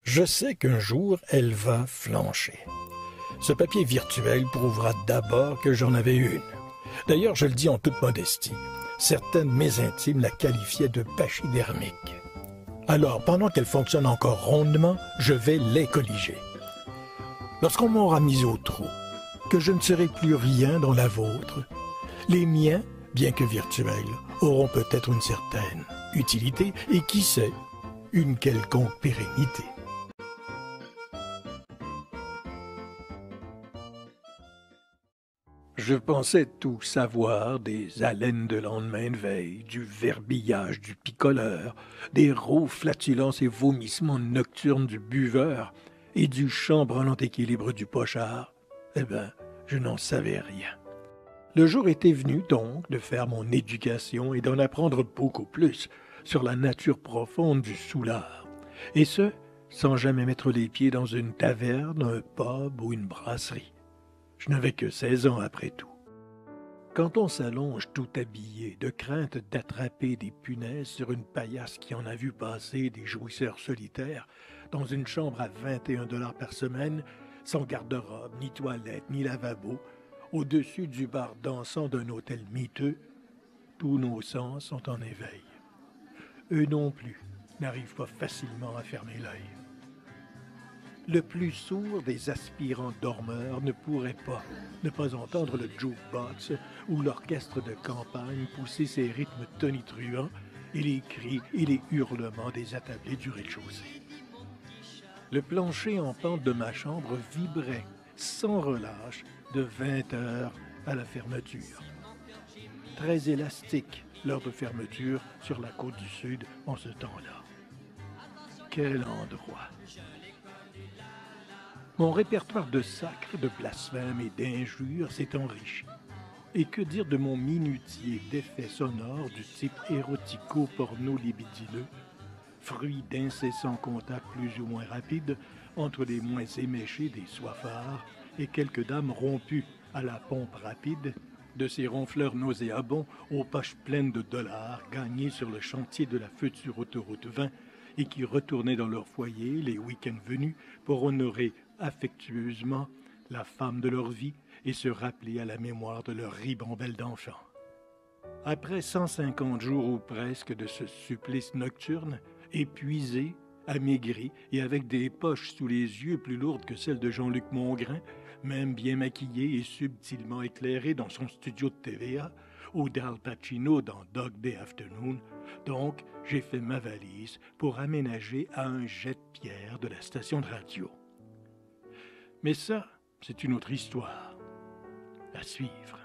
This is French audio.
Je sais qu'un jour, elle va flancher. Ce papier virtuel prouvera d'abord que j'en avais une. D'ailleurs, je le dis en toute modestie, certains de mes intimes la qualifiaient de pachydermique. Alors, pendant qu'elle fonctionne encore rondement, je vais les colliger. Lorsqu'on m'aura mis au trou, que je ne serai plus rien dans la vôtre, les miens, bien que virtuels, auront peut-être une certaine utilité et qui sait, une quelconque pérennité. Je pensais tout savoir des haleines de lendemain de veille, du verbillage du picoleur, des rauques flatulences et vomissements nocturnes du buveur et du chambranlant équilibre du pochard. Eh bien, je n'en savais rien. Le jour était venu donc de faire mon éducation et d'en apprendre beaucoup plus sur la nature profonde du soulard, et ce, sans jamais mettre les pieds dans une taverne, un pub ou une brasserie. Je n'avais que 16 ans après tout. Quand on s'allonge tout habillé, de crainte d'attraper des punaises sur une paillasse qui en a vu passer des jouisseurs solitaires, dans une chambre à 21 $ par semaine, sans garde-robe, ni toilette, ni lavabo, au-dessus du bar dansant d'un hôtel miteux, tous nos sens sont en éveil. Eux non plus n'arrivent pas facilement à fermer l'œil. Le plus sourd des aspirants dormeurs ne pourrait pas ne pas entendre le jukebox ou l'orchestre de campagne pousser ses rythmes tonitruants et les cris et les hurlements des attablés du rez-de-chaussée. Le plancher en pente de ma chambre vibrait sans relâche de 20 heures à la fermeture. Très élastique l'heure de fermeture sur la côte du Sud en ce temps-là. Quel endroit! Mon répertoire de sacres, de blasphèmes et d'injures s'est enrichi. Et que dire de mon minutier d'effets sonores du type érotico-porno-libidineux, fruit d'incessants contacts plus ou moins rapides entre les moins éméchés des soifards et quelques dames rompues à la pompe rapide, de ces ronfleurs nauséabonds aux poches pleines de dollars gagnés sur le chantier de la future autoroute 20 et qui retournaient dans leur foyer les week-ends venus pour honorer affectueusement la femme de leur vie et se rappeler à la mémoire de leur ribambelle d'enfants. Après 150 jours ou presque de ce supplice nocturne, épuisé, amaigri et avec des poches sous les yeux plus lourdes que celles de Jean-Luc Mongrain, même bien maquillé et subtilement éclairé dans son studio de TVA, ou d'Al Pacino dans Dog Day Afternoon, donc j'ai fait ma valise pour aménager à un jet de pierre de la station de radio. Mais ça, c'est une autre histoire à suivre.